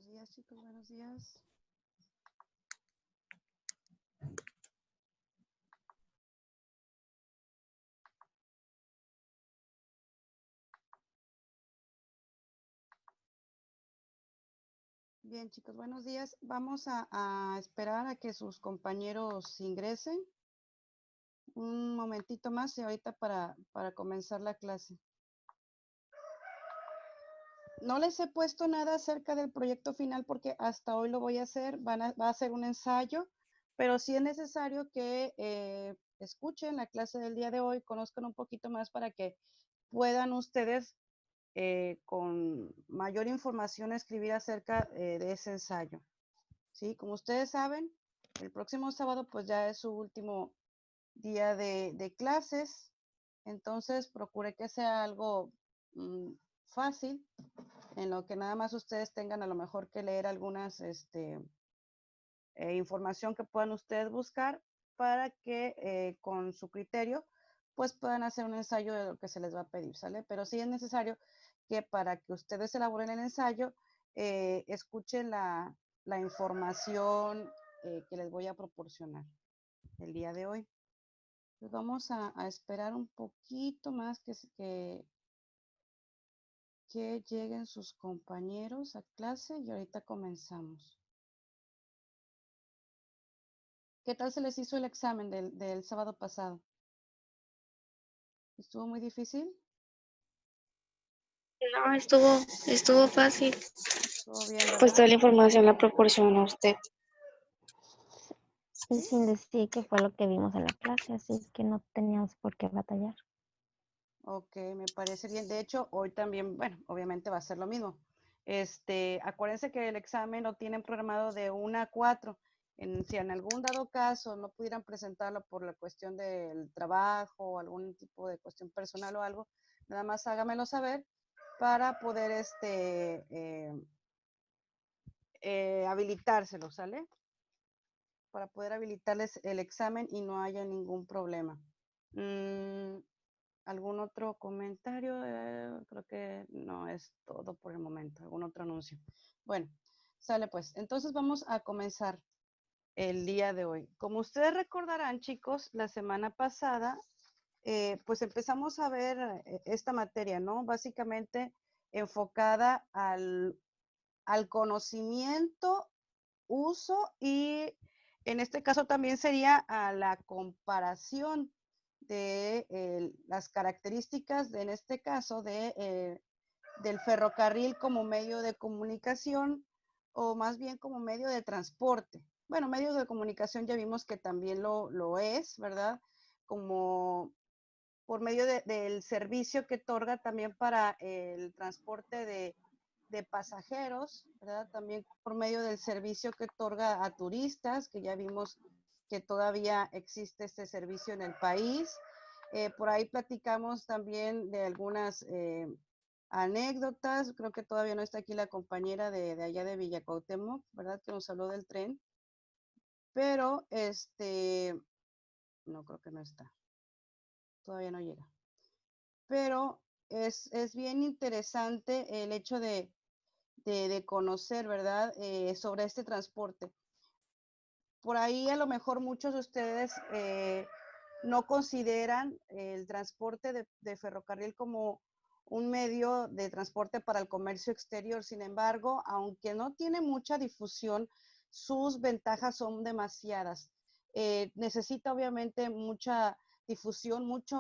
Buenos días, chicos, buenos días. Bien, chicos, buenos días. Vamos a esperar a que sus compañeros ingresen. Un momentito más y ahorita para comenzar la clase. No les he puesto nada acerca del proyecto final porque hasta hoy lo voy a hacer. Va a ser un ensayo, pero sí es necesario que escuchen la clase del día de hoy, conozcan un poquito más para que puedan ustedes con mayor información escribir acerca de ese ensayo. ¿Sí? Como ustedes saben, el próximo sábado pues ya es su último día de clases, entonces procure que sea algo fácil, en lo que nada más ustedes tengan a lo mejor que leer algunas información que puedan ustedes buscar para que con su criterio pues puedan hacer un ensayo de lo que se les va a pedir, ¿sale? Pero sí es necesario que para que ustedes elaboren el ensayo, escuchen la información que les voy a proporcionar el día de hoy. Pues vamos a esperar un poquito más que lleguen sus compañeros a clase y ahorita comenzamos. ¿Qué tal se les hizo el examen del sábado pasado? ¿Estuvo muy difícil? No, estuvo fácil. Estuvo bien, Pues ¿verdad? toda la información la proporciona usted. Sí, sin decir que fue lo que vimos en la clase, así que no teníamos por qué batallar. Ok, me parece bien. De hecho, hoy también, bueno, obviamente va a ser lo mismo. Acuérdense que el examen lo tienen programado de 1 a 4. Si en algún dado caso no pudieran presentarlo por la cuestión del trabajo o algún tipo de cuestión personal o algo, nada más hágamelo saber para poder habilitárselo, ¿sale? Para poder habilitarles el examen y no haya ningún problema. ¿Algún otro comentario? Creo que no es todo por el momento. ¿Algún otro anuncio? Bueno, sale pues. Entonces vamos a comenzar el día de hoy. Como ustedes recordarán, chicos, la semana pasada, pues empezamos a ver esta materia, ¿no? Básicamente enfocada al conocimiento, uso y en este caso también sería a la comparación de las características, en este caso, del ferrocarril como medio de comunicación o más bien como medio de transporte. Bueno, medio de comunicación ya vimos que también lo es, ¿verdad? Como por medio del servicio que otorga también para el transporte de pasajeros, ¿verdad? También por medio del servicio que otorga a turistas, que ya vimos que todavía existe este servicio en el país. Por ahí platicamos también de algunas anécdotas. Creo que todavía no está aquí la compañera de allá de Villa Cuauhtémoc, ¿verdad? Que nos habló del tren. Pero, no creo que no está. Todavía no llega. Pero es bien interesante el hecho de conocer, ¿verdad? Sobre este transporte. Por ahí a lo mejor muchos de ustedes no consideran el transporte de ferrocarril como un medio de transporte para el comercio exterior. Sin embargo, aunque no tiene mucha difusión, sus ventajas son demasiadas. Necesita obviamente mucha difusión, mucha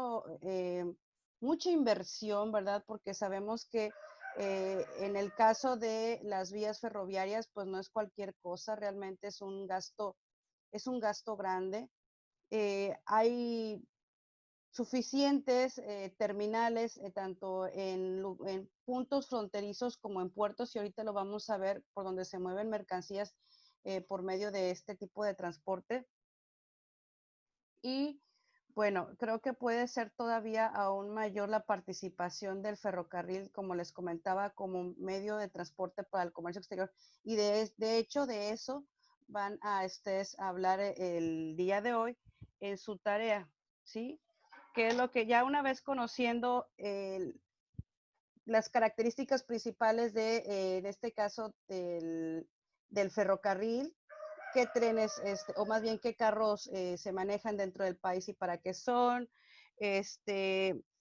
inversión, ¿verdad? Porque sabemos que en el caso de las vías ferroviarias, pues no es cualquier cosa, realmente es un gasto grande. Hay suficientes terminales, tanto en puntos fronterizos como en puertos, y ahorita lo vamos a ver por donde se mueven mercancías por medio de este tipo de transporte. Y bueno, creo que puede ser todavía aún mayor la participación del ferrocarril, como les comentaba, como medio de transporte para el comercio exterior. Y de hecho, de eso van a ustedes a hablar el día de hoy en su tarea, ¿sí? Que es lo que ya una vez conociendo las características principales en este caso, del ferrocarril, qué trenes, o más bien qué carros se manejan dentro del país y para qué son,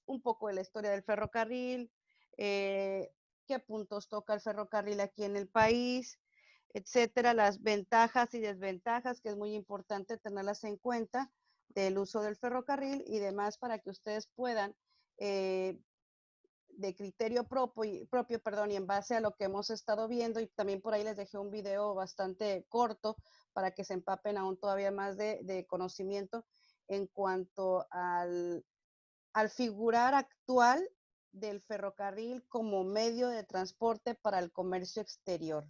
un poco de la historia del ferrocarril, qué puntos toca el ferrocarril aquí en el país, etcétera, las ventajas y desventajas, que es muy importante tenerlas en cuenta, del uso del ferrocarril y demás para que ustedes puedan, de criterio propio, perdón, y en base a lo que hemos estado viendo, y también por ahí les dejé un video bastante corto para que se empapen aún todavía más de conocimiento en cuanto al figurar actual del ferrocarril como medio de transporte para el comercio exterior.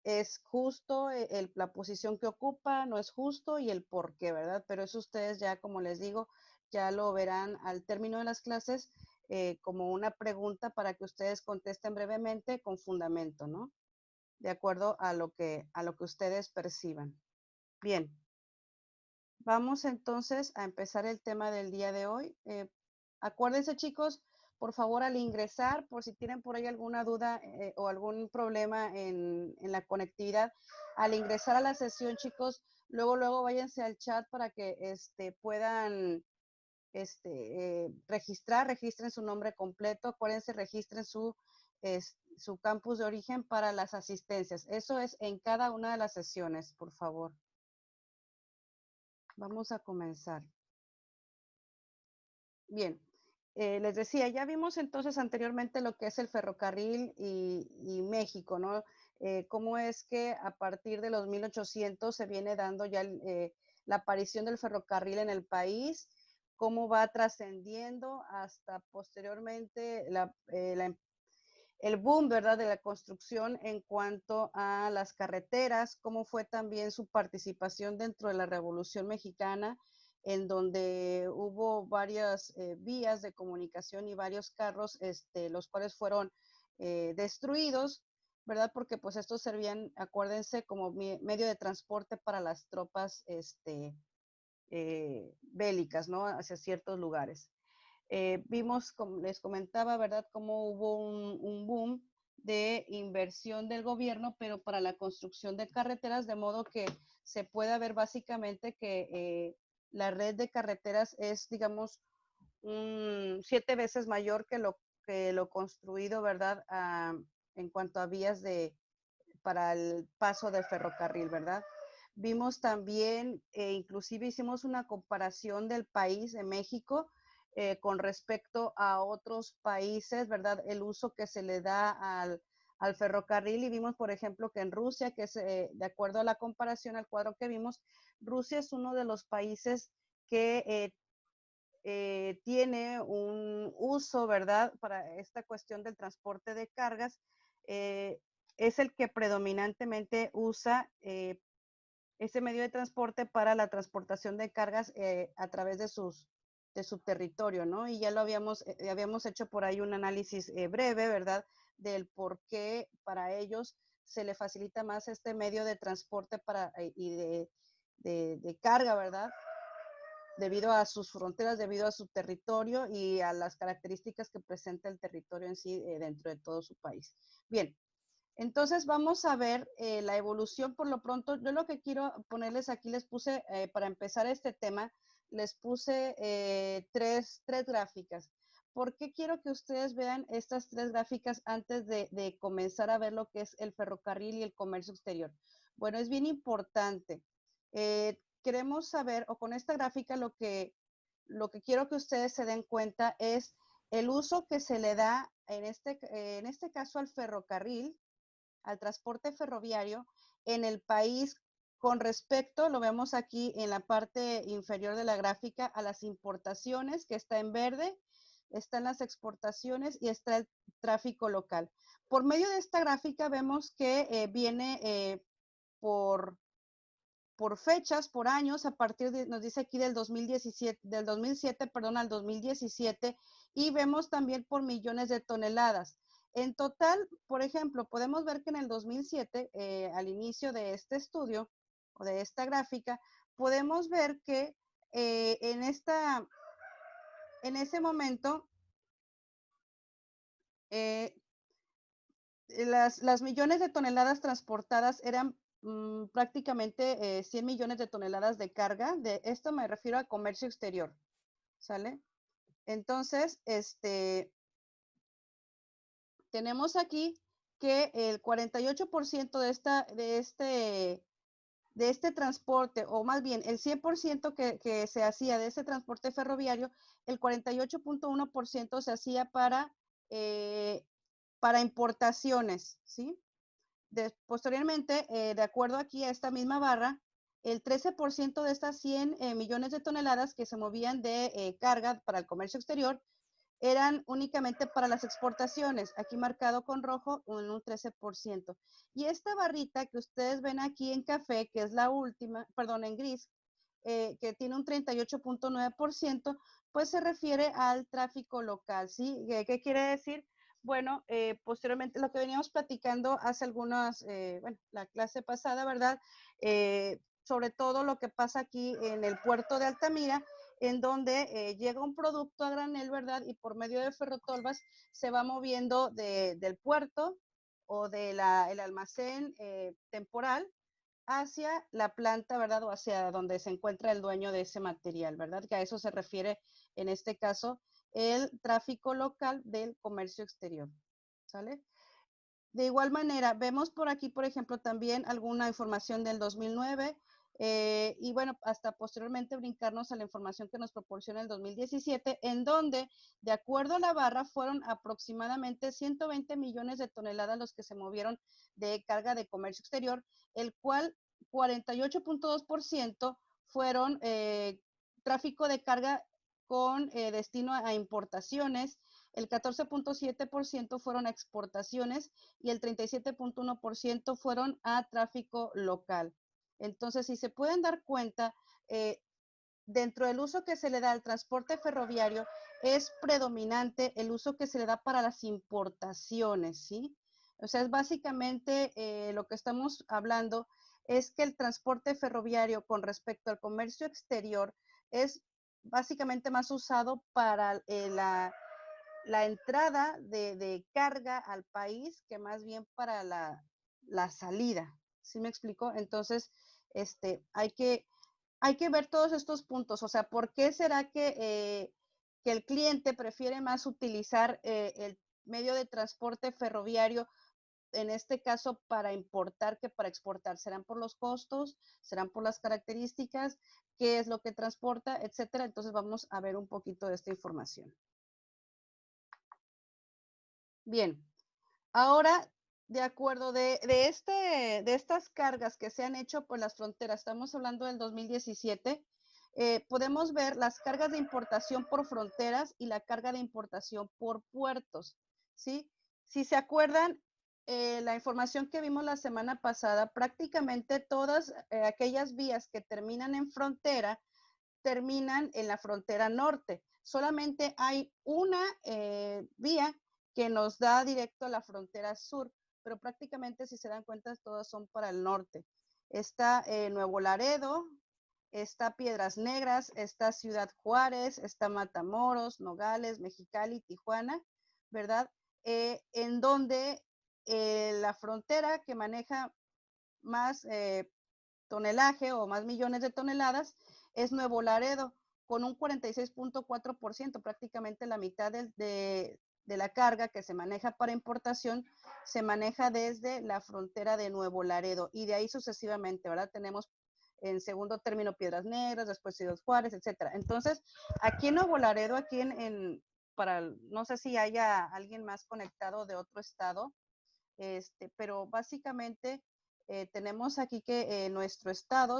¿Es justo la posición que ocupa? ¿No es justo? Y el por qué, ¿verdad? Pero eso ustedes ya, como les digo, ya lo verán al término de las clases como una pregunta para que ustedes contesten brevemente con fundamento, ¿no? De acuerdo a lo que ustedes perciban. Bien. Vamos entonces a empezar el tema del día de hoy. Acuérdense, chicos, por favor, al ingresar, por si tienen por ahí alguna duda o algún problema en la conectividad, al ingresar a la sesión, chicos, luego váyanse al chat para que puedan registren su nombre completo. Acuérdense, registren su campus de origen para las asistencias. Eso es en cada una de las sesiones, por favor. Vamos a comenzar. Bien, les decía, ya vimos entonces anteriormente lo que es el ferrocarril y México, ¿no? Cómo es que a partir de los 1800 se viene dando ya la aparición del ferrocarril en el país, cómo va trascendiendo hasta posteriormente el boom, ¿verdad?, de la construcción en cuanto a las carreteras, cómo fue también su participación dentro de la Revolución Mexicana, en donde hubo varias vías de comunicación y varios carros, los cuales fueron destruidos, ¿verdad? Porque pues estos servían, acuérdense, como medio de transporte para las tropas bélicas, ¿no? Hacia ciertos lugares. Vimos, como les comentaba, ¿verdad?, cómo hubo un boom de inversión del gobierno, pero para la construcción de carreteras, de modo que se pueda ver básicamente que la red de carreteras es, digamos, 7 veces mayor que lo construido, ¿verdad?, en cuanto a vías para el paso de ferrocarril, ¿verdad? Vimos también, inclusive hicimos una comparación del país de México con respecto a otros países, ¿verdad? El uso que se le da al ferrocarril, y vimos, por ejemplo, que en Rusia, que es, de acuerdo a la comparación, al cuadro que vimos, Rusia es uno de los países que tiene un uso, ¿verdad?, para esta cuestión del transporte de cargas, es el que predominantemente usa ese medio de transporte para la transportación de cargas a través de su territorio, ¿no? Y ya lo habíamos hecho por ahí un análisis breve, ¿verdad?, del por qué para ellos se le facilita más este medio de transporte y de carga, ¿verdad?, debido a sus fronteras, debido a su territorio y a las características que presenta el territorio en sí dentro de todo su país. Bien, entonces vamos a ver la evolución por lo pronto. Yo lo que quiero ponerles aquí, les puse, para empezar este tema, les puse tres gráficas. ¿Por qué quiero que ustedes vean estas 3 gráficas antes de comenzar a ver lo que es el ferrocarril y el comercio exterior? Bueno, es bien importante. Queremos saber, o con esta gráfica lo que quiero que ustedes se den cuenta es el uso que se le da en este caso al ferrocarril, al transporte ferroviario en el país con respecto, lo vemos aquí en la parte inferior de la gráfica, a las importaciones, que está en verde, están las exportaciones y está el tráfico local. Por medio de esta gráfica vemos que viene por fechas, por años, a partir de, nos dice aquí del 2007, perdón, al 2017, y vemos también por millones de toneladas. En total, por ejemplo, podemos ver que en el 2007, al inicio de este estudio o de esta gráfica, podemos ver que en ese momento Eh, las millones de toneladas transportadas eran prácticamente 100 millones de toneladas de carga. De esto me refiero a comercio exterior, ¿sale? Entonces, tenemos aquí que el 48% de este transporte, o más bien el 100% que se hacía de ese transporte ferroviario, el 48.1% se hacía para importaciones, ¿sí? Posteriormente, de acuerdo aquí a esta misma barra, el 13% de estas 100 millones de toneladas que se movían de carga para el comercio exterior eran únicamente para las exportaciones, aquí marcado con rojo en un 13%. Y esta barrita que ustedes ven aquí en café, que es la última, perdón, en gris, que tiene un 38.9%, pues se refiere al tráfico local, ¿sí? ¿Qué quiere decir? Bueno, posteriormente lo que veníamos platicando hace algunas, bueno, la clase pasada, ¿verdad? Sobre todo lo que pasa aquí en el puerto de Altamira, en donde llega un producto a granel, ¿verdad? Y por medio de ferrotolvas se va moviendo del puerto o del almacén temporal hacia la planta, ¿verdad? O hacia donde se encuentra el dueño de ese material, ¿verdad? Que a eso se refiere en este caso el tráfico local del comercio exterior, ¿sale? De igual manera, vemos por aquí, por ejemplo, también alguna información del 2009 y bueno, hasta posteriormente brincarnos a la información que nos proporciona el 2017, en donde, de acuerdo a la barra, fueron aproximadamente 120 millones de toneladas los que se movieron de carga de comercio exterior, el cual 48.2% fueron tráfico de carga con destino a importaciones, el 14.7% fueron a exportaciones y el 37.1% fueron a tráfico local. Entonces, si se pueden dar cuenta, dentro del uso que se le da al transporte ferroviario, es predominante el uso que se le da para las importaciones, ¿sí? O sea, es básicamente lo que estamos hablando es que el transporte ferroviario con respecto al comercio exterior es básicamente más usado para la entrada de carga al país que más bien para la salida. ¿Sí me explico? Entonces, hay que ver todos estos puntos. O sea, ¿por qué será que el cliente prefiere más utilizar el medio de transporte ferroviario, en este caso para importar que para exportar? ¿Serán por los costos? ¿Serán por las características? ¿Qué es lo que transporta? Etcétera. Entonces vamos a ver un poquito de esta información. Bien, ahora, de acuerdo de estas cargas que se han hecho por las fronteras, estamos hablando del 2017, podemos ver las cargas de importación por fronteras y la carga de importación por puertos, ¿sí? Si se acuerdan, la información que vimos la semana pasada, prácticamente todas aquellas vías que terminan en frontera, terminan en la frontera norte. Solamente hay una vía que nos da directo a la frontera sur, pero prácticamente, si se dan cuenta, todas son para el norte. Está Nuevo Laredo, está Piedras Negras, está Ciudad Juárez, está Matamoros, Nogales, Mexicali, Tijuana, ¿verdad? En donde la frontera que maneja más tonelaje o más millones de toneladas es Nuevo Laredo, con un 46.4%, prácticamente la mitad de la carga que se maneja para importación se maneja desde la frontera de Nuevo Laredo y de ahí sucesivamente, ¿verdad? Tenemos en segundo término Piedras Negras, después Ciudad Juárez, etcétera. Entonces, aquí en Nuevo Laredo, aquí no sé si haya alguien más conectado de otro estado, pero básicamente tenemos aquí que nuestro estado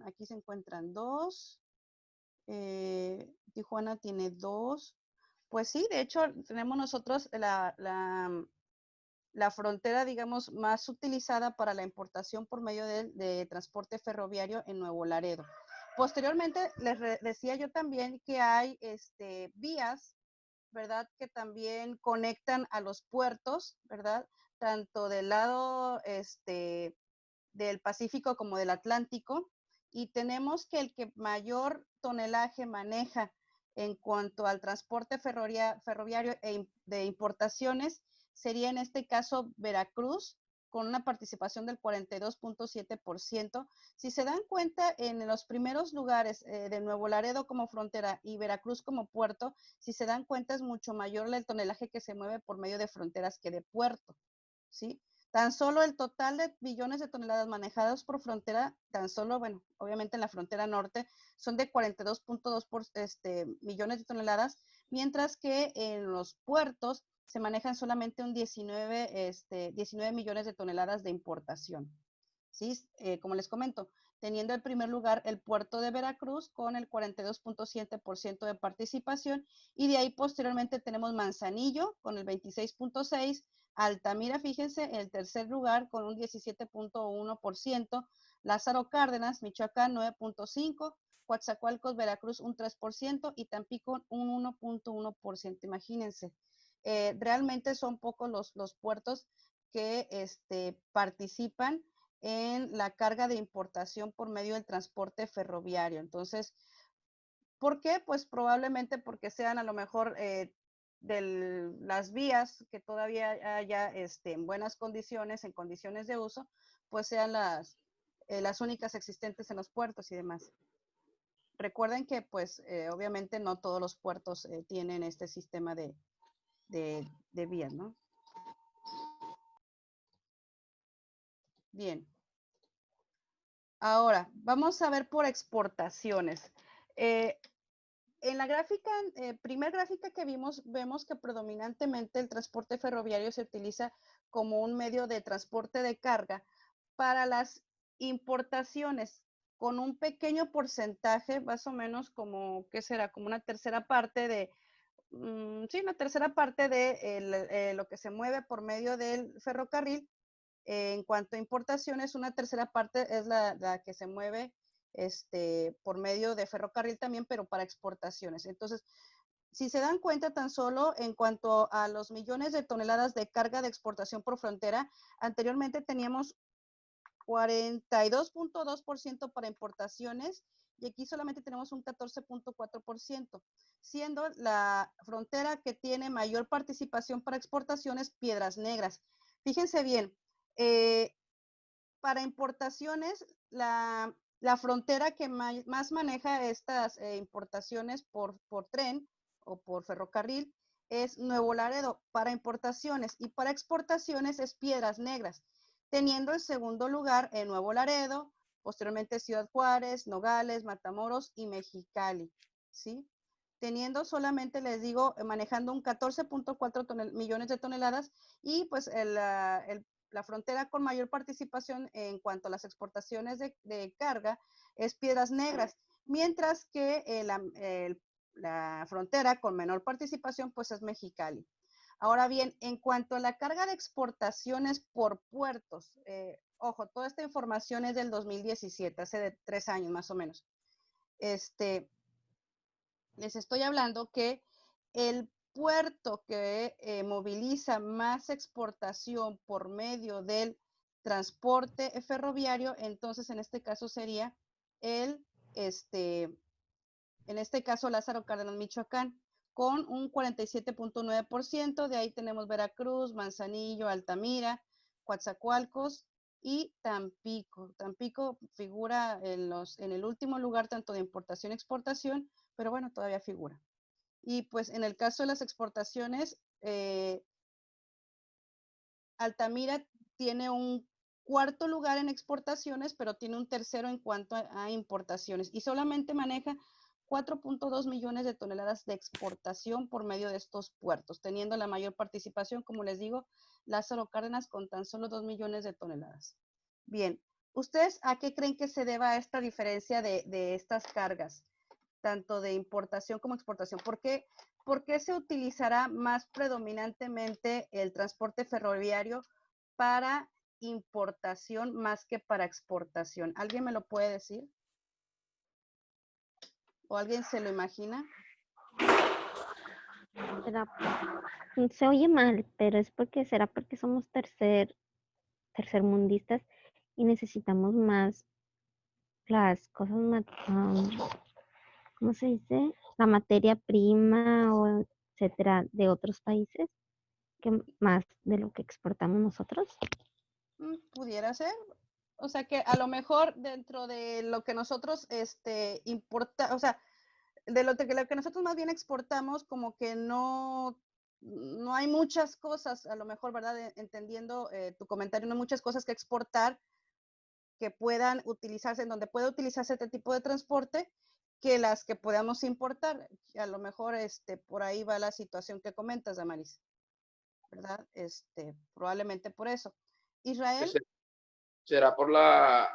aquí se encuentran dos, Tijuana tiene dos, pues sí, de hecho tenemos nosotros la frontera, digamos, más utilizada para la importación por medio de transporte ferroviario en Nuevo Laredo. Posteriormente, decía yo también que hay vías, ¿verdad? Que también conectan a los puertos, ¿verdad? Tanto del lado del Pacífico como del Atlántico. Y tenemos que el que mayor tonelaje maneja en cuanto al transporte ferroviario de importaciones, sería en este caso Veracruz, con una participación del 42.7%. Si se dan cuenta, en los primeros lugares de Nuevo Laredo como frontera y Veracruz como puerto, si se dan cuenta es mucho mayor el tonelaje que se mueve por medio de fronteras que de puerto, ¿sí? Tan solo el total de billones de toneladas manejadas por frontera, tan solo, bueno, obviamente en la frontera norte, son de 42.2 millones de toneladas, mientras que en los puertos se manejan solamente un 19 millones de toneladas de importación. ¿Sí? Como les comento, teniendo el primer lugar el puerto de Veracruz con el 42.7% de participación, y de ahí posteriormente tenemos Manzanillo con el 26.6%, Altamira, fíjense, el tercer lugar con un 17.1%, Lázaro Cárdenas, Michoacán, 9.5%, Coatzacoalcos, Veracruz, un 3%, y Tampico, un 1.1%. Imagínense, realmente son pocos los puertos que participan en la carga de importación por medio del transporte ferroviario. Entonces, ¿por qué? Pues probablemente porque sean a lo mejor de las vías que todavía haya en buenas condiciones, en condiciones de uso, pues sean las únicas existentes en los puertos y demás. Recuerden que pues obviamente no todos los puertos tienen este sistema de vías, ¿no? Bien. Ahora, vamos a ver por exportaciones. En la gráfica, primer gráfica que vemos que predominantemente el transporte ferroviario se utiliza como un medio de transporte de carga para las importaciones, con un pequeño porcentaje, más o menos como, ¿qué será? Como una tercera parte de, sí, una tercera parte de lo que se mueve por medio del ferrocarril. En cuanto a importaciones, una tercera parte es la que se mueve por medio de ferrocarril también, pero para exportaciones. Entonces, si se dan cuenta tan solo en cuanto a los millones de toneladas de carga de exportación por frontera, anteriormente teníamos 42.2% para importaciones y aquí solamente tenemos un 14.4%, siendo la frontera que tiene mayor participación para exportaciones Piedras Negras. Fíjense bien, para importaciones, la frontera que más maneja estas importaciones por tren o por ferrocarril es Nuevo Laredo para importaciones, y para exportaciones es Piedras Negras, teniendo el segundo lugar en Nuevo Laredo, posteriormente Ciudad Juárez, Nogales, Matamoros y Mexicali, ¿sí? Teniendo solamente, les digo, manejando un 14.4 millones de toneladas, y pues la frontera con mayor participación en cuanto a las exportaciones de carga es Piedras Negras, mientras que la frontera con menor participación pues es Mexicali. Ahora bien, en cuanto a la carga de exportaciones por puertos, ojo, toda esta información es del 2017, hace de 3 años más o menos. Les estoy hablando que el puerto que moviliza más exportación por medio del transporte ferroviario, entonces en este caso sería en este caso Lázaro Cárdenas, Michoacán, con un 47.9%. De ahí tenemos Veracruz, Manzanillo, Altamira, Coatzacoalcos y Tampico. Tampico figura en el último lugar tanto de importación y exportación, pero bueno, todavía figura. Y pues en el caso de las exportaciones, Altamira tiene un cuarto lugar en exportaciones, pero tiene un tercero en cuanto a importaciones, y solamente maneja 4.2 millones de toneladas de exportación por medio de estos puertos, teniendo la mayor participación, como les digo, Lázaro Cárdenas con tan solo 2 millones de toneladas. Bien, ¿ustedes a qué creen que se deba esta diferencia de estas cargas, tanto de importación como exportación? ¿Por qué se utilizará más predominantemente el transporte ferroviario para importación más que para exportación? ¿Alguien me lo puede decir? ¿O alguien se lo imagina? Se oye mal, pero será porque somos tercermundistas y necesitamos más las cosas ¿cómo se dice? La materia prima o etcétera de otros países que más de lo que exportamos nosotros. Pudiera ser. O sea que a lo mejor dentro de lo que nosotros importa, o sea, de lo que nosotros más bien exportamos, como que no hay muchas cosas, a lo mejor, ¿verdad? Entendiendo tu comentario, no hay muchas cosas que exportar que puedan utilizarse, en donde pueda utilizarse este tipo de transporte, que las que podamos importar. A lo mejor por ahí va la situación que comentas, Damaris, ¿verdad? Probablemente por eso. Israel, Ese- será por la,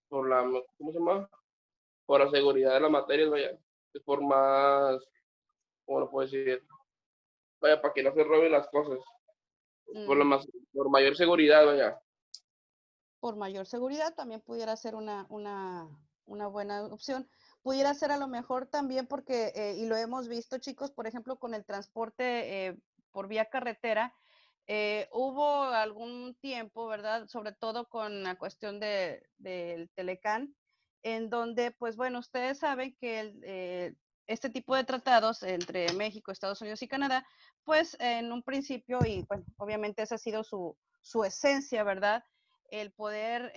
¿cómo se llama? Por la seguridad de las materias, vaya. Es por más, ¿cómo lo puedo decir? Vaya, para que no se roben las cosas. Por, la mm, más, por mayor seguridad, vaya. por mayor seguridad también pudiera ser una buena opción. Pudiera ser a lo mejor también porque, y lo hemos visto, chicos, por ejemplo, con el transporte por vía carretera, hubo algún tiempo, ¿verdad? Sobre todo con la cuestión del Telecán, en donde, pues bueno, ustedes saben que este tipo de tratados entre México, Estados Unidos y Canadá, pues en un principio, y bueno, obviamente esa ha sido su esencia, ¿verdad? El poder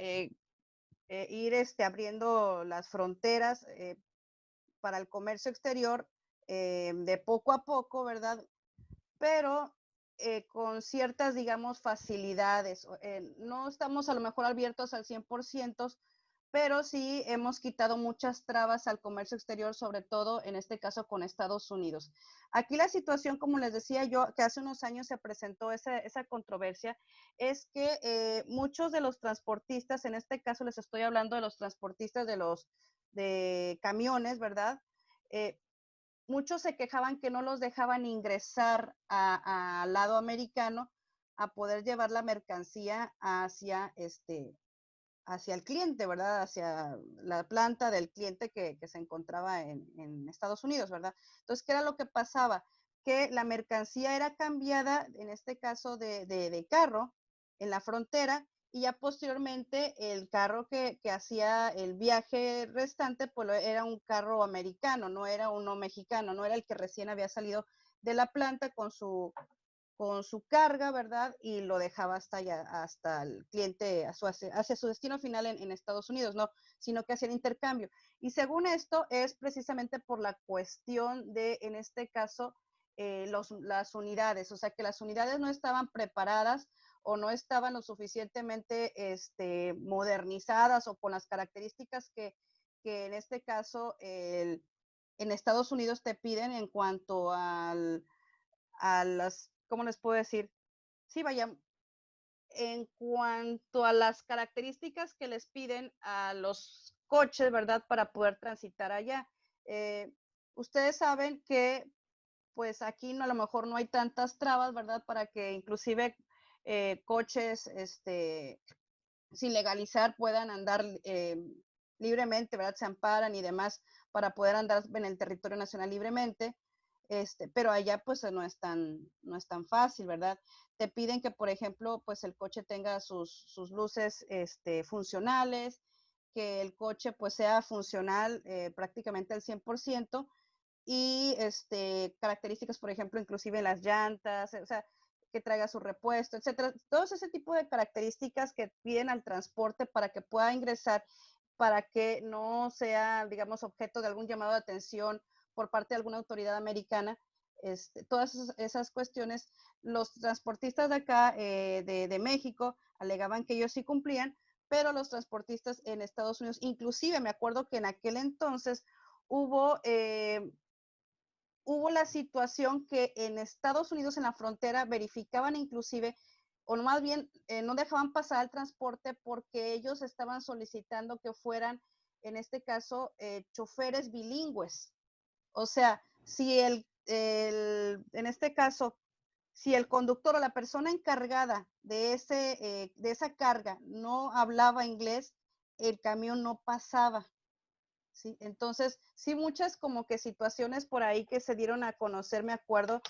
ir abriendo las fronteras para el comercio exterior de poco a poco, ¿verdad? Pero con ciertas, digamos, facilidades. No estamos a lo mejor abiertos al 100%, pero sí hemos quitado muchas trabas al comercio exterior, sobre todo en este caso con Estados Unidos. Aquí la situación, como les decía yo, que hace unos años se presentó esa controversia, es que muchos de los transportistas, en este caso les estoy hablando de los transportistas de camiones, ¿verdad? Muchos se quejaban que no los dejaban ingresar al lado americano a poder llevar la mercancía hacia el cliente, ¿verdad? Hacia la planta del cliente que se encontraba en Estados Unidos, ¿verdad? Entonces, ¿qué era lo que pasaba? Que la mercancía era cambiada, en este caso de carro, en la frontera, y ya posteriormente el carro que hacía el viaje restante, pues era un carro americano, no era uno mexicano, no era el que recién había salido de la planta con su carga, ¿verdad? Y lo dejaba hasta allá, hasta el cliente, hacia su destino final en Estados Unidos, no, sino que hacía el intercambio. Y según esto, es precisamente por la cuestión de, en este caso, las unidades, o sea, que las unidades no estaban preparadas o no estaban lo suficientemente modernizadas o con las características que en este caso en Estados Unidos te piden en cuanto a las, ¿cómo les puedo decir? Sí, vaya, en cuanto a las características que les piden a los coches, ¿verdad? Para poder transitar allá. Eh, Ustedes saben que pues aquí no, a lo mejor no hay tantas trabas, ¿verdad? Para que inclusive coches sin legalizar puedan andar libremente, ¿verdad? Se amparan y demás para poder andar en el territorio nacional libremente. Pero allá pues no es tan fácil, ¿verdad? Te piden que, por ejemplo, pues el coche tenga sus luces funcionales, que el coche pues sea funcional prácticamente al 100% y características, por ejemplo, inclusive las llantas, o sea, que traiga su repuesto, etcétera. Todos ese tipo de características que piden al transporte para que pueda ingresar, para que no sea, digamos, objeto de algún llamado de atención por parte de alguna autoridad americana. Todas esas cuestiones, los transportistas de acá, de México, alegaban que ellos sí cumplían, pero los transportistas en Estados Unidos, inclusive me acuerdo que en aquel entonces hubo hubo la situación que en Estados Unidos, en la frontera, verificaban inclusive, o más bien no dejaban pasar el transporte porque ellos estaban solicitando que fueran, en este caso, choferes bilingües. O sea, si en este caso, si el conductor o la persona encargada de esa carga no hablaba inglés, el camión no pasaba. Sí, entonces, sí, muchas como que situaciones por ahí que se dieron a conocer, me acuerdo,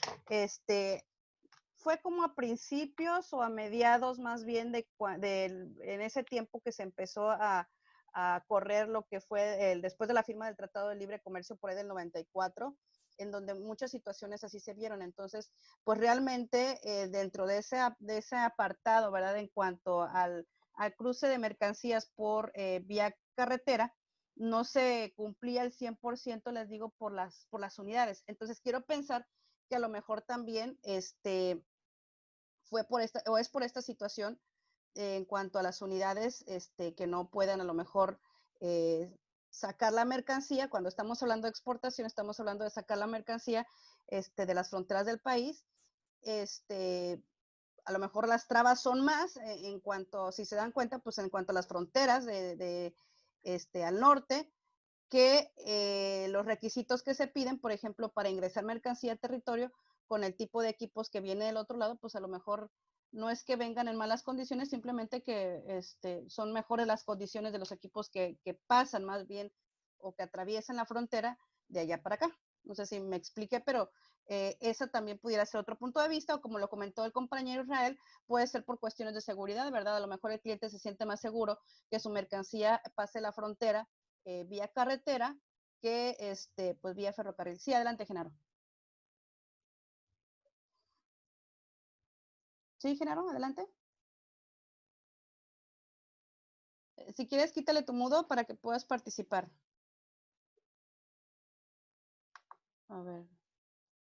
fue como a principios o a mediados más bien en ese tiempo que se empezó a correr lo que fue después de la firma del Tratado de Libre Comercio por ahí del 94, en donde muchas situaciones así se vieron. Entonces, pues realmente dentro de ese apartado, ¿verdad? En cuanto al cruce de mercancías por vía carretera, no se cumplía el 100%, les digo, por las unidades. Entonces, quiero pensar que a lo mejor también fue por esta, o es por esta situación en cuanto a las unidades que no puedan a lo mejor sacar la mercancía. Cuando estamos hablando de exportación, estamos hablando de sacar la mercancía de las fronteras del país. A lo mejor las trabas son más en cuanto, si se dan cuenta, pues en cuanto a las fronteras al norte, que los requisitos que se piden, por ejemplo, para ingresar mercancía al territorio con el tipo de equipos que viene del otro lado, pues a lo mejor no es que vengan en malas condiciones, simplemente que son mejores las condiciones de los equipos que pasan más bien o que atraviesan la frontera de allá para acá. No sé si me expliqué, pero esa también pudiera ser otro punto de vista, o como lo comentó el compañero Israel, puede ser por cuestiones de seguridad, ¿verdad? A lo mejor el cliente se siente más seguro que su mercancía pase la frontera vía carretera que pues vía ferrocarril. Sí, adelante, Genaro. Sí, Genaro, adelante. Si quieres, quítale tu mudo para que puedas participar. A ver.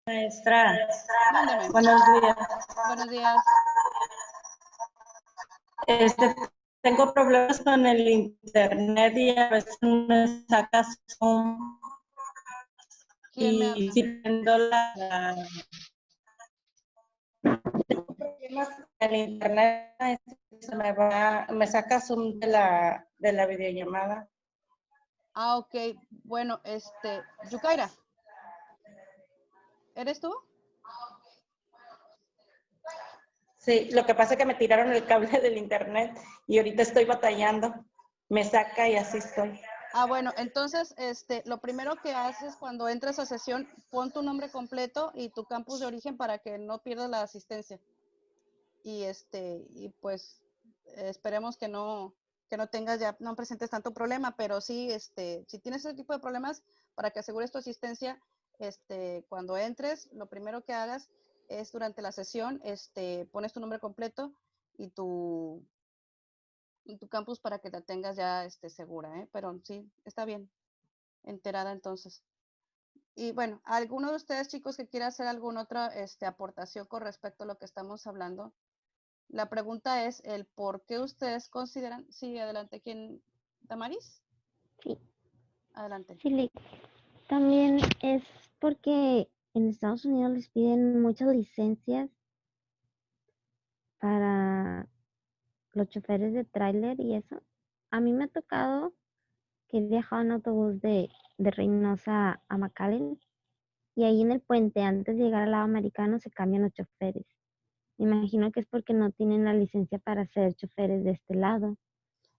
Maestra, Mándeme. buenos días. Buenos días. Tengo problemas con el internet y a veces me saca Zoom. ¿Quién me Y habla? si prendo tengo problemas con el internet, me saca Zoom de la videollamada. Ah, ok. Bueno, Yukaira, ¿eres tú? Sí, lo que pasa es que me tiraron el cable del internet y ahorita estoy batallando. Me saca y así estoy. Ah, bueno, entonces, lo primero que haces cuando entras a sesión, pon tu nombre completo y tu campus de origen para que no pierdas la asistencia. Y pues esperemos que no tengas ya, no presentes tanto problema, pero sí, si tienes ese tipo de problemas, para que asegures tu asistencia, cuando entres, lo primero que hagas es durante la sesión, pones tu nombre completo y tu campus para que la tengas ya segura, ¿eh? Pero sí, está bien, enterada entonces. Y bueno, ¿alguno de ustedes, chicos, que quiera hacer alguna otra aportación con respecto a lo que estamos hablando? La pregunta es el por qué ustedes consideran. Sí, adelante. ¿Quién? ¿Damaris? Sí, Adelante. sí, también es porque en Estados Unidos les piden muchas licencias para los choferes de tráiler y eso. A mí me ha tocado que he viajado en autobús de Reynosa a McAllen y ahí en el puente, antes de llegar al lado americano, se cambian los choferes. Me imagino que es porque no tienen la licencia para ser choferes de este lado.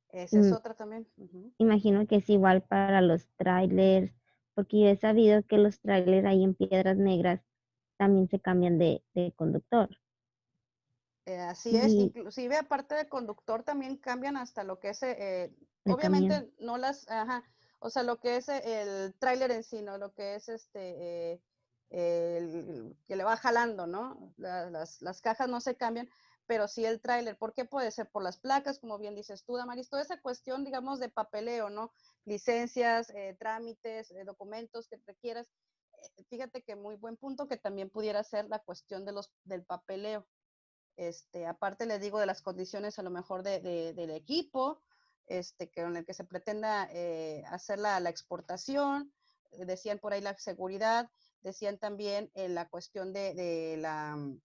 Esa es otra también. Imagino que es igual para los trailers, porque yo he sabido que los trailers ahí en Piedras Negras también se cambian de conductor. Así es, Y inclusive aparte de conductor también cambian hasta lo que es, el camión. obviamente no o sea, lo que es el tráiler en sí, ¿no? Lo que es el que le va jalando, ¿no? Las cajas no se cambian, pero sí el tráiler. ¿Por qué? Puede ser por las placas, como bien dices tú, Damaris, toda esa cuestión, digamos, de papeleo, ¿no? Licencias, trámites, documentos que requieras. Fíjate que muy buen punto que también pudiera ser la cuestión del papeleo. Aparte les digo de las condiciones a lo mejor del equipo, con el que se pretenda hacer la exportación, decían por ahí la seguridad, decían también la cuestión en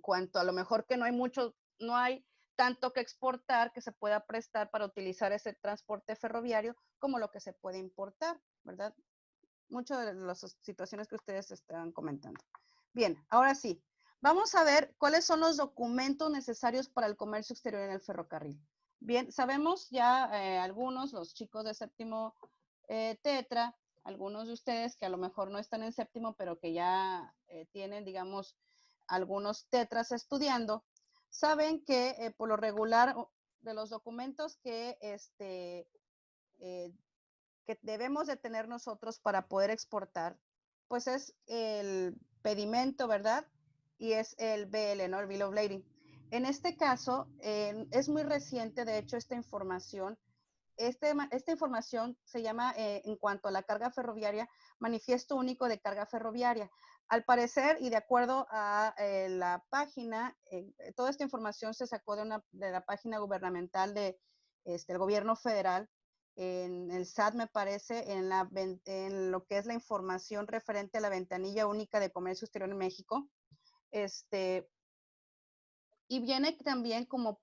cuanto a lo mejor que no hay tanto que exportar que se pueda prestar para utilizar ese transporte ferroviario como lo que se puede importar, ¿verdad? Muchas de las situaciones que ustedes están comentando. Bien, ahora sí, vamos a ver cuáles son los documentos necesarios para el comercio exterior en el ferrocarril. Bien, sabemos ya algunos, los chicos de séptimo tetra, algunos de ustedes que a lo mejor no están en séptimo, pero que ya tienen, digamos, algunos tetras estudiando, saben que por lo regular los documentos que, que debemos de tener nosotros para poder exportar, pues es el pedimento, ¿verdad? Y es el BL, ¿no? El Bill of Lading. En este caso, es muy reciente, de hecho, esta información. Esta información se llama, en cuanto a la carga ferroviaria, Manifiesto Único de Carga Ferroviaria. Al parecer, y de acuerdo a la página, toda esta información se sacó de la página gubernamental del gobierno federal, en el SAT, me parece, en lo que es la información referente a la ventanilla única de comercio exterior en México. Y viene también como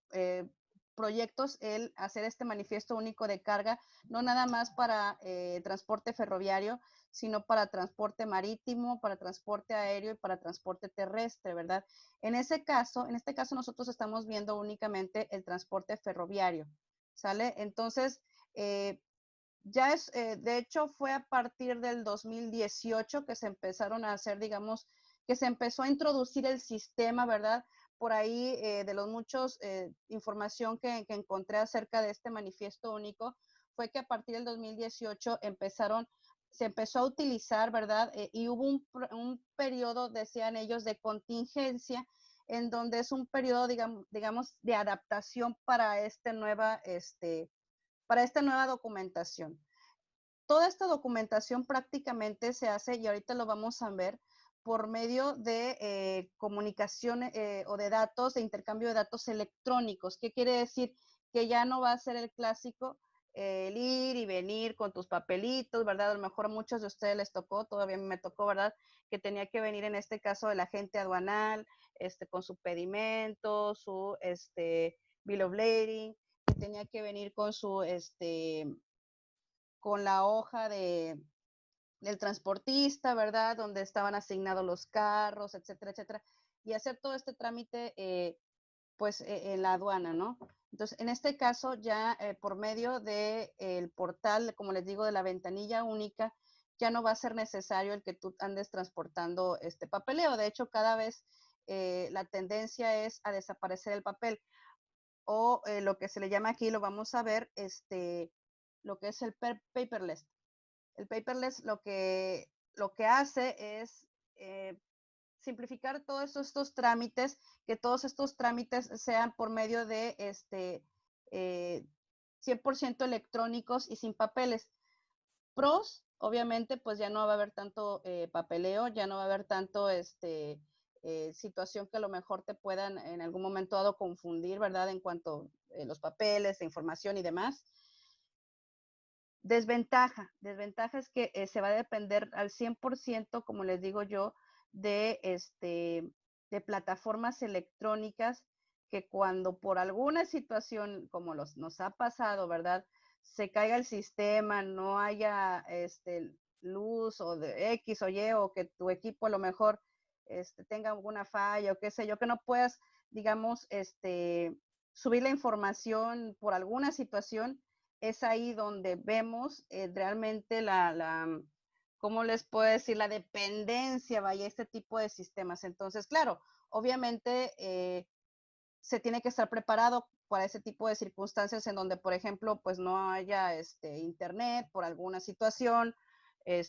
proyectos el hacer este manifiesto único de carga, no nada más para transporte ferroviario, sino para transporte marítimo, para transporte aéreo y para transporte terrestre, ¿verdad? En este caso nosotros estamos viendo únicamente el transporte ferroviario, ¿sale? Entonces, ya es, de hecho, fue a partir del 2018 que se empezaron a hacer, digamos, que se empezó a introducir el sistema, ¿verdad? Por ahí, de los muchos información que encontré acerca de este manifiesto único, fue que a partir del 2018 se empezó a utilizar, ¿verdad? Y hubo un periodo, decían ellos, de contingencia, en donde es un periodo, digamos, de adaptación para esta nueva documentación. Toda esta documentación prácticamente se hace, y ahorita lo vamos a ver, por medio de comunicación o de datos, de intercambio de datos electrónicos. ¿Qué quiere decir? Que ya no va a ser el clásico el ir y venir con tus papelitos, ¿verdad? A lo mejor a muchos de ustedes les tocó, todavía me tocó, ¿verdad? Que tenía que venir en este caso el agente aduanal, con su pedimento, su bill of lading, que tenía que venir con su con la hoja del transportista, ¿verdad? Donde estaban asignados los carros, etcétera, etcétera, y hacer todo este trámite, pues, en la aduana, ¿no? Entonces, en este caso, ya por medio del portal, como les digo, de la ventanilla única, ya no va a ser necesario el que tú andes transportando este papeleo. De hecho, cada vez la tendencia es a desaparecer el papel, o lo que se le llama aquí, lo vamos a ver, lo que es el paperless. El paperless lo que hace es simplificar todos estos trámites, que todos estos trámites sean por medio de 100% electrónicos y sin papeles. Pros, obviamente, pues ya no va a haber tanto papeleo, ya no va a haber tanto situación que a lo mejor te puedan en algún momento dado confundir, ¿verdad? En cuanto a los papeles, información y demás. Desventaja es que se va a depender al 100%, como les digo yo, de plataformas electrónicas, que cuando por alguna situación, como nos ha pasado, ¿verdad? Se caiga el sistema, no haya luz o de X o Y, o que tu equipo a lo mejor tenga alguna falla o qué sé yo, que no puedas, digamos, subir la información por alguna situación. Es ahí donde vemos realmente ¿cómo les puedo decir? La dependencia, vaya, este tipo de sistemas. Entonces, claro, obviamente se tiene que estar preparado para ese tipo de circunstancias en donde, por ejemplo, pues no haya internet por alguna situación.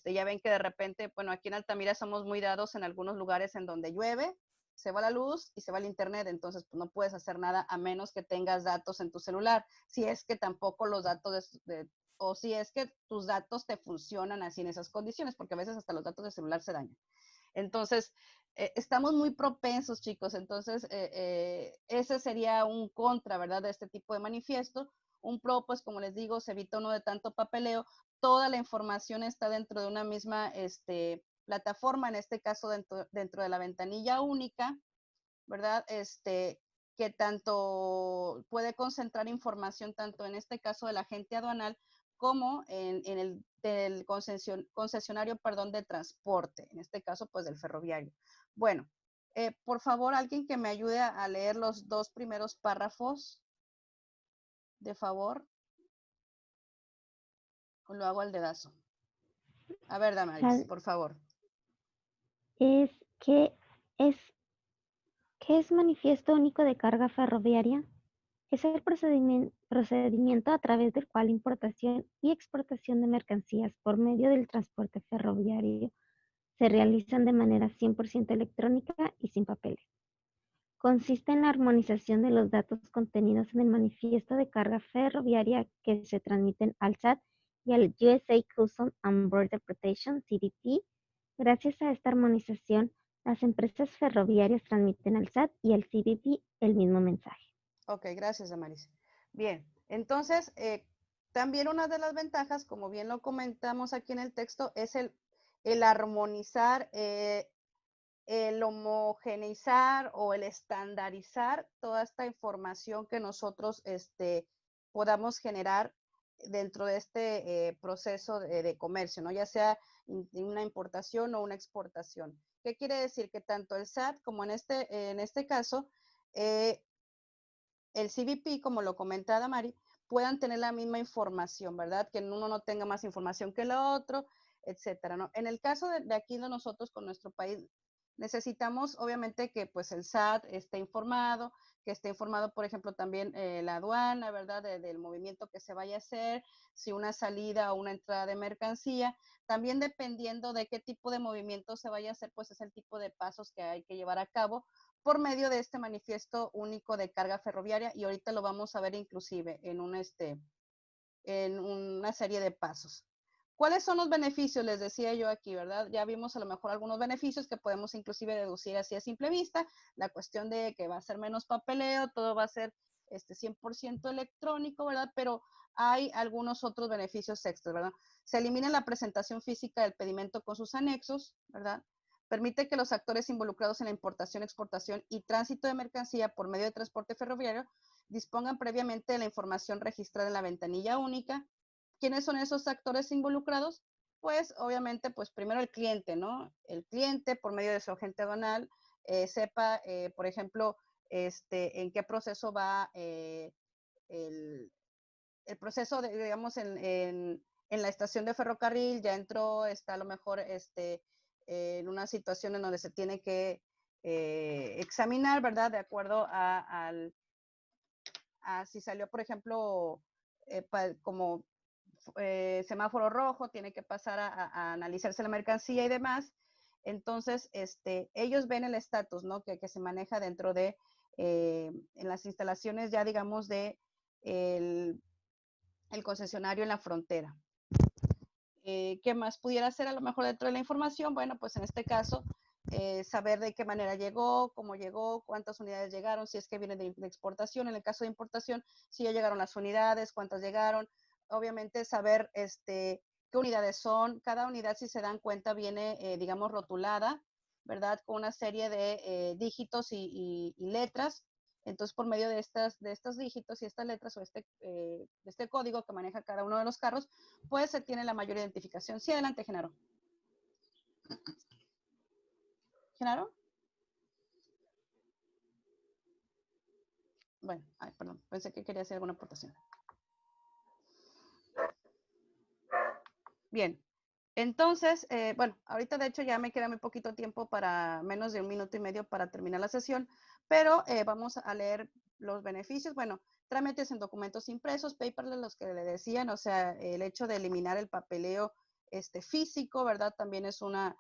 Ya ven que de repente, bueno, aquí en Altamira somos muy dados en algunos lugares en donde llueve, se va la luz y se va el internet, entonces pues no puedes hacer nada a menos que tengas datos en tu celular, si es que tampoco los datos o si es que tus datos te funcionan así en esas condiciones, porque a veces hasta los datos de celular se dañan. Entonces, estamos muy propensos, chicos. Entonces, ese sería un contra, ¿verdad? De este tipo de manifiesto. Un pro, pues, como les digo, se evita uno de tanto papeleo. Toda la información está dentro de una misma plataforma, en este caso dentro de la ventanilla única, ¿verdad? Que tanto puede concentrar información, tanto en este caso del agente aduanal, como en el del concesionario, perdón, de transporte, en este caso, pues, del ferroviario. Bueno, por favor, alguien que me ayude a leer los dos primeros párrafos, de favor. O lo hago al dedazo. A ver, Damaris, por favor. Es que es Manifiesto Único de Carga Ferroviaria. Es el procedimiento a través del cual importación y exportación de mercancías por medio del transporte ferroviario se realizan de manera 100% electrónica y sin papeles. Consiste en la armonización de los datos contenidos en el manifiesto de carga ferroviaria que se transmiten al SAT y al USA Customs and Border Protection, CBP. Gracias a esta armonización, las empresas ferroviarias transmiten al SAT y al CBP el mismo mensaje. Ok, gracias, Damaris. Bien, entonces, también una de las ventajas, como bien lo comentamos aquí en el texto, es el armonizar, el homogeneizar o el estandarizar toda esta información que nosotros podamos generar dentro de este proceso de comercio, ¿no? Ya sea una importación o una exportación. ¿Qué quiere decir? Que tanto el SAT como en este caso, el CBP, como lo comentaba Mari, puedan tener la misma información, ¿verdad? Que uno no tenga más información que el otro, etcétera, ¿no? En el caso de aquí de nosotros con nuestro país, necesitamos obviamente que pues el SAT esté informado, que esté informado, por ejemplo, también la aduana, ¿verdad? Del movimiento que se vaya a hacer, si una salida o una entrada de mercancía. También dependiendo de qué tipo de movimiento se vaya a hacer, pues es el tipo de pasos que hay que llevar a cabo por medio de este manifiesto único de carga ferroviaria, y ahorita lo vamos a ver inclusive en una serie de pasos. ¿Cuáles son los beneficios? Les decía yo aquí, ¿verdad? Ya vimos a lo mejor algunos beneficios que podemos inclusive deducir así a simple vista, la cuestión de que va a ser menos papeleo, todo va a ser 100% electrónico, ¿verdad? Pero hay algunos otros beneficios extras, ¿verdad? Se elimina la presentación física del pedimento con sus anexos, ¿verdad? Permite que los actores involucrados en la importación, exportación y tránsito de mercancía por medio de transporte ferroviario dispongan previamente de la información registrada en la ventanilla única. ¿Quiénes son esos actores involucrados? Pues obviamente, pues primero el cliente, ¿no? El cliente por medio de su agente aduanal sepa, por ejemplo, en qué proceso va el proceso, digamos, en la estación de ferrocarril, ya entró, está a lo mejor en una situación en donde se tiene que examinar, ¿verdad? De acuerdo a si salió, por ejemplo, como semáforo rojo, tiene que pasar a analizarse la mercancía y demás. Entonces, ellos ven el estatus, ¿no? Que se maneja dentro de, en las instalaciones ya, digamos, de el concesionario en la frontera. ¿Qué más pudiera hacer a lo mejor dentro de la información? Bueno, pues en este caso, saber de qué manera llegó, cómo llegó, cuántas unidades llegaron, si es que viene de exportación. En el caso de importación, si ya llegaron las unidades, cuántas llegaron. Obviamente saber qué unidades son. Cada unidad, si se dan cuenta, viene, digamos, rotulada, ¿verdad? Con una serie de dígitos y letras. Entonces, por medio de estos dígitos y estas letras o este código que maneja cada uno de los carros, pues se tiene la mayor identificación. Sí, adelante, Genaro. ¿Genaro? Bueno, perdón, pensé que quería hacer alguna aportación. Bien, entonces, bueno, ahorita de hecho ya me queda muy poquito tiempo, para menos de 1 minuto y medio para terminar la sesión, pero vamos a leer los beneficios. Bueno, trámites en documentos impresos, paperless, los que le decían, o sea, el hecho de eliminar el papeleo físico, ¿verdad? También es una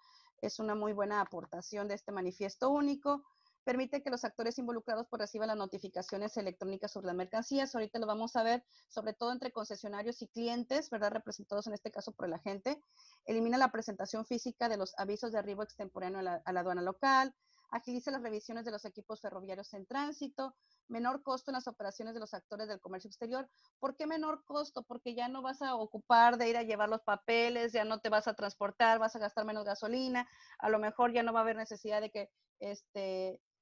muy buena aportación de este manifiesto único. Permite que los actores involucrados pues reciban las notificaciones electrónicas sobre las mercancías. Ahorita lo vamos a ver, sobre todo entre concesionarios y clientes, ¿verdad? Representados en este caso por el agente. Elimina la presentación física de los avisos de arribo extemporáneo a la aduana local. Agiliza las revisiones de los equipos ferroviarios en tránsito. Menor costo en las operaciones de los actores del comercio exterior. ¿Por qué menor costo? Porque ya no vas a ocupar de ir a llevar los papeles, ya no te vas a transportar, vas a gastar menos gasolina, a lo mejor ya no va a haber necesidad de que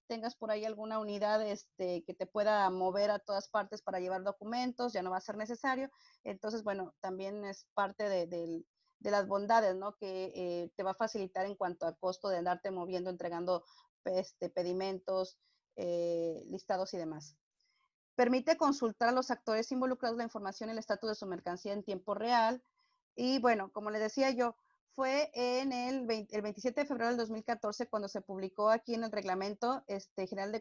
tengas por ahí alguna unidad que te pueda mover a todas partes para llevar documentos, ya no va a ser necesario. Entonces, bueno, también es parte de las bondades, ¿no? Que te va a facilitar en cuanto al costo de andarte moviendo, entregando pedimentos, listados y demás. Permite consultar a los actores involucrados la información y el estatus de su mercancía en tiempo real. Y bueno, como les decía yo, fue en el 27 de febrero del 2014 cuando se publicó aquí en el reglamento general de